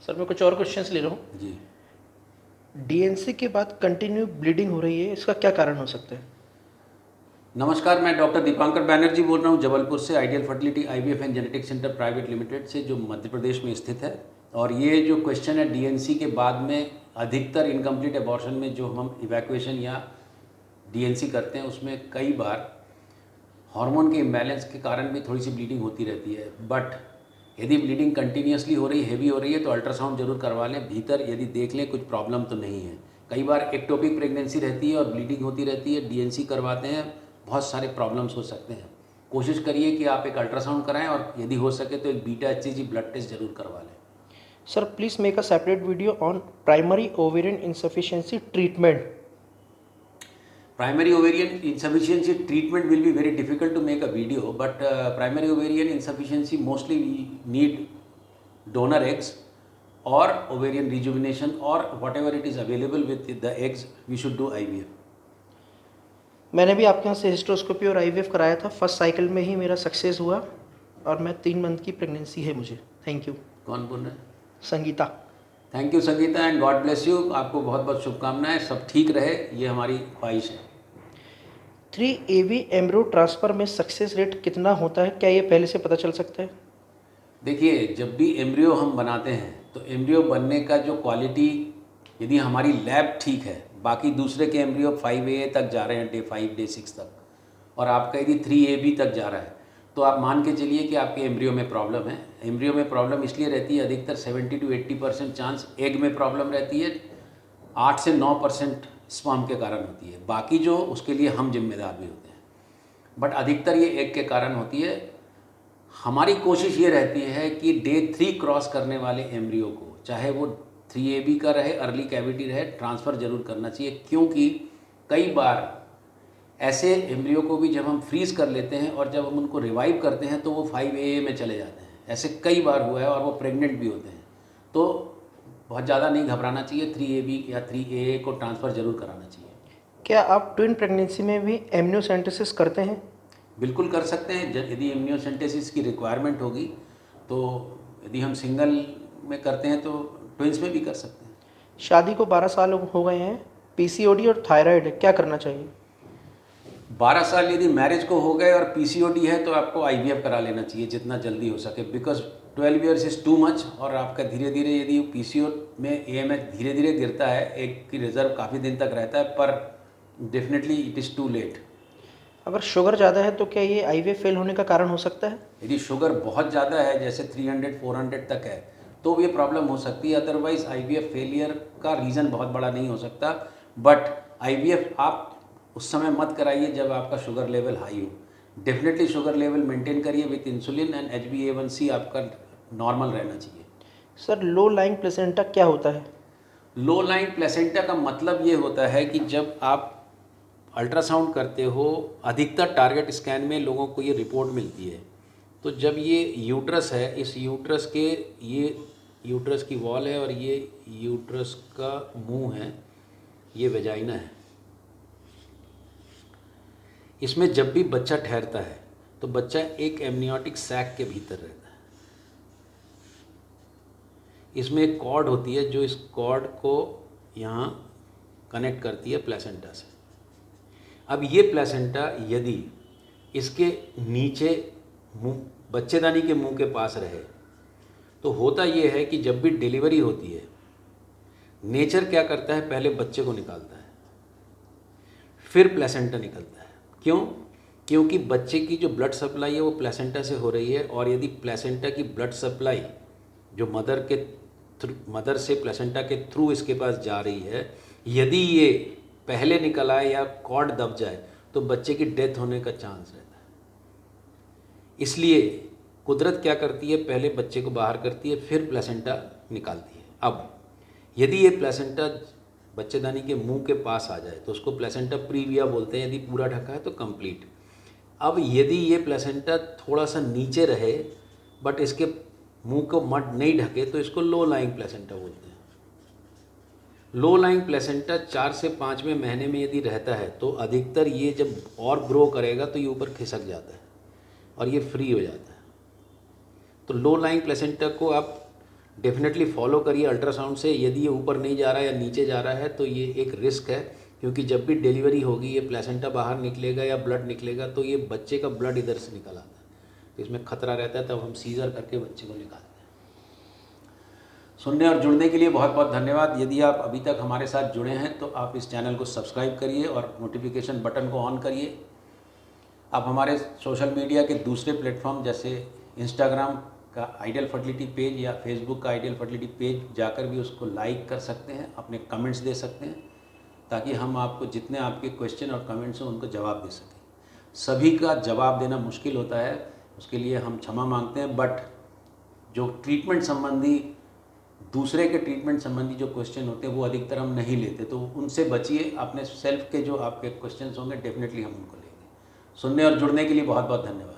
Sir मैं कुछ और क्वेश्चंस ले रहा हूँ। जी। डीएनसी के बाद कंटिन्यू ब्लीडिंग हो रही है, इसका क्या कारण हो सकता है? नमस्कार, मैं डॉक्टर दीपांकर बैनर्जी बोल रहा हूँ जबलपुर से, ideal fertility IVF and genetic centre private limited से, जो मध्य प्रदेश में स्थित है। और ये जो क्वेश्चन है डीएनसी के बाद में अधिकतर इनकम्प्लीट एबॉर्शन में जो हम इवैक्यूएशन या डीएनसी करते हैं उसमें कई बार हार्मोन के इम्बैलेंस के कारण भी थोड़ी सी ब्लीडिंग होती रहती है। बट यदि ब्लीडिंग कंटिन्यूसली हो रही है, हैवी हो रही है, तो अल्ट्रासाउंड जरूर करवा लें भीतर, यदि देख लें कुछ प्रॉब्लम तो नहीं है। कई बार एक्टोपिक प्रेगनेंसी रहती है और ब्लीडिंग होती रहती है, डीएनसी करवाते हैं, बहुत सारे प्रॉब्लम्स हो सकते हैं। कोशिश करिए कि आप एक अल्ट्रासाउंड कराएं और यदि हो सके तो एक बीटा एचसीजी ब्लड टेस्ट जरूर करवा लें। Sir please make a separate video on primary ovarian insufficiency treatment. Primary ovarian insufficiency treatment will be very difficult to make a video, but primary ovarian insufficiency mostly we need donor eggs or ovarian rejuvenation, or whatever it is available with the eggs, we should do IVF. मैंने भी आपके यहाँ से hysteroscopy और IVF कराया था, first cycle में ही मेरा सक्सेस हुआ और मैं 3 मंथ की प्रेगनेंसी है मुझे। Thank you. कौन बोल रहे हैं? Sangeeta. Thank you Sangeeta, and God bless you. आपको बहुत बहुत शुभकामनाएं, सब ठीक रहे, ये हमारी ख्वाहिश है। 3 AV एम्ब्रो ट्रांसफ़र में सक्सेस रेट कितना होता है, क्या ये पहले से पता चल सकता है? देखिए, जब भी एम्ब्रियो हम बनाते हैं तो एम्ब्रियो बनने का जो क्वालिटी, यदि हमारी लैब ठीक है, बाकी दूसरे के एम्ब्रियो 5A तक जा रहे हैं, डे 5 डे 6 तक, और आपका यदि 3AB तक जा रहा है, तो आप मान के चलिए कि आपके एम्ब्रियो में प्रॉब्लम है। एम्ब्रियो में प्रॉब्लम इसलिए रहती है, अधिकतर 70 to 80% चांस एग में प्रॉब्लम रहती है, 8 से 9% स्पर्म के कारण होती है, बाकी जो उसके लिए हम जिम्मेदार भी होते हैं, बट अधिकतर ये एग के कारण होती है। हमारी कोशिश ये रहती है कि डे 3 क्रॉस करने वाले एम्ब्रियो को, चाहे वो 3AB का रहे, अर्ली कैविटी रहे, ट्रांसफ़र जरूर करना चाहिए, क्योंकि कई बार ऐसे एम्ब्रियो को भी जब हम फ्रीज़ कर लेते हैं और जब हम उनको रिवाइव करते हैं तो वो 5AA में चले जाते हैं। ऐसे कई बार हुआ है और वो प्रेग्नेंट भी होते हैं। तो बहुत ज़्यादा नहीं घबराना चाहिए, 3AB या 3AA को ट्रांसफ़र जरूर कराना चाहिए। क्या आप ट्विन प्रेगनेंसी में भी एमनियोसेंटेसिस करते हैं? बिल्कुल कर सकते हैं, यदि इम्यूनोसेंटेसिस की रिक्वायरमेंट होगी। तो यदि हम सिंगल में करते हैं तो ट्विंस में भी कर सकते हैं। शादी को 12 साल हो गए हैं, पीसीओडी और थायराइड है, क्या करना चाहिए? 12 साल यदि मैरिज को हो गए और पीसीओडी है तो आपको आईवीएफ करा लेना चाहिए जितना जल्दी हो सके, because 12 years is too much. और आपका धीरे धीरे यदि पीसीओ में एएमएच धीरे धीरे गिरता है, एक की रिजर्व काफ़ी दिन तक रहता है, पर definitely it is too late. अगर शुगर ज़्यादा है तो क्या ये आईवीएफ फेल होने का कारण हो सकता है? यदि शुगर बहुत ज़्यादा है, जैसे 300-400 तक है, तो ये प्रॉब्लम हो सकती है। अदरवाइज आईवीएफ फेलियर का रीज़न बहुत बड़ा नहीं हो सकता, बट आईवीएफ आप उस समय मत कराइए जब आपका शुगर लेवल हाई हो। डेफिनेटली शुगर लेवल मेंटेन करिए विथ इंसुलिन, एंड HbA1c आपका नॉर्मल रहना चाहिए। सर लो लाइंग प्लेसेंटा क्या होता है? लो लाइन प्लेसेंटा का मतलब ये होता है कि जब आप अल्ट्रासाउंड करते हो, अधिकतर टारगेट स्कैन में लोगों को ये रिपोर्ट मिलती है, तो जब ये यूट्रस है, इस यूट्रस के, ये यूट्रस की वॉल है और ये यूट्रस का मुंह है, ये वेजाइना है। इसमें जब भी बच्चा ठहरता है तो बच्चा एक एमनियोटिक सैक के भीतर रहता है। इसमें एक कॉर्ड होती है जो इस कॉर्ड को यहाँ कनेक्ट करती है प्लेसेंटा से। अब ये प्लेसेंटा यदि इसके नीचे मुंह, बच्चेदानी के मुंह के पास रहे, तो होता ये है कि जब भी डिलीवरी होती है, नेचर क्या करता है, पहले बच्चे को निकालता है, फिर प्लेसेंटा निकलता है। क्यों? क्योंकि बच्चे की जो ब्लड सप्लाई है वो प्लेसेंटा से हो रही है, और यदि प्लेसेंटा की ब्लड सप्लाई जो मदर से प्लेसेंटा के थ्रू इसके पास जा रही है, यदि ये पहले निकल आए या कॉर्ड दब जाए तो बच्चे की डेथ होने का चांस रहता है। इसलिए कुदरत क्या करती है, पहले बच्चे को बाहर करती है, फिर प्लेसेंटा निकालती है। अब यदि ये प्लेसेंटा बच्चेदानी के मुंह के पास आ जाए तो उसको प्लेसेंटा प्रीविया बोलते हैं, यदि पूरा ढका है तो कंप्लीट। अब यदि ये प्लेसेंटा थोड़ा सा नीचे रहे बट इसके मुंह को मड नहीं ढके तो इसको लो लाइंग प्लेसेंटा बोलते हैं। लो लाइंग प्लेसेंटा 4 से 5वें महीने में यदि रहता है तो अधिकतर ये जब और ग्रो करेगा तो ये ऊपर खिसक जाता है और ये फ्री हो जाता है। तो लो लाइंग प्लेसेंटा को आप डेफिनेटली फॉलो करिए अल्ट्रासाउंड से। यदि ये ऊपर नहीं जा रहा है या नीचे जा रहा है तो ये एक रिस्क है, क्योंकि जब भी डिलीवरी होगी ये प्लेसेंटा बाहर निकलेगा या ब्लड निकलेगा तो ये बच्चे का ब्लड इधर से निकल आता है, तो इसमें खतरा रहता है, तब हम सीजर करके बच्चे को निकालते हैं। सुनने और जुड़ने के लिए बहुत बहुत धन्यवाद। यदि आप अभी तक हमारे साथ जुड़े हैं तो आप इस चैनल को सब्सक्राइब करिए और नोटिफिकेशन बटन को ऑन करिए। आप हमारे सोशल मीडिया के दूसरे प्लेटफॉर्म जैसे इंस्टाग्राम का आइडियल फर्टिलिटी पेज या फेसबुक का आइडियल फर्टिलिटी पेज जाकर भी उसको लाइक कर सकते हैं, अपने कमेंट्स दे सकते हैं, ताकि हम आपको जितने आपके क्वेश्चन और कमेंट्स हैं उनको जवाब दे सकें। सभी का जवाब देना मुश्किल होता है, उसके लिए हम क्षमा मांगते हैं, बट जो ट्रीटमेंट संबंधी दूसरे के ट्रीटमेंट संबंधी जो क्वेश्चन होते हैं वो अधिकतर हम नहीं लेते, तो उनसे बचिए। अपने सेल्फ के जो आपके क्वेश्चंस होंगे डेफिनेटली हम उनको लेंगे। सुनने और जुड़ने के लिए बहुत बहुत धन्यवाद।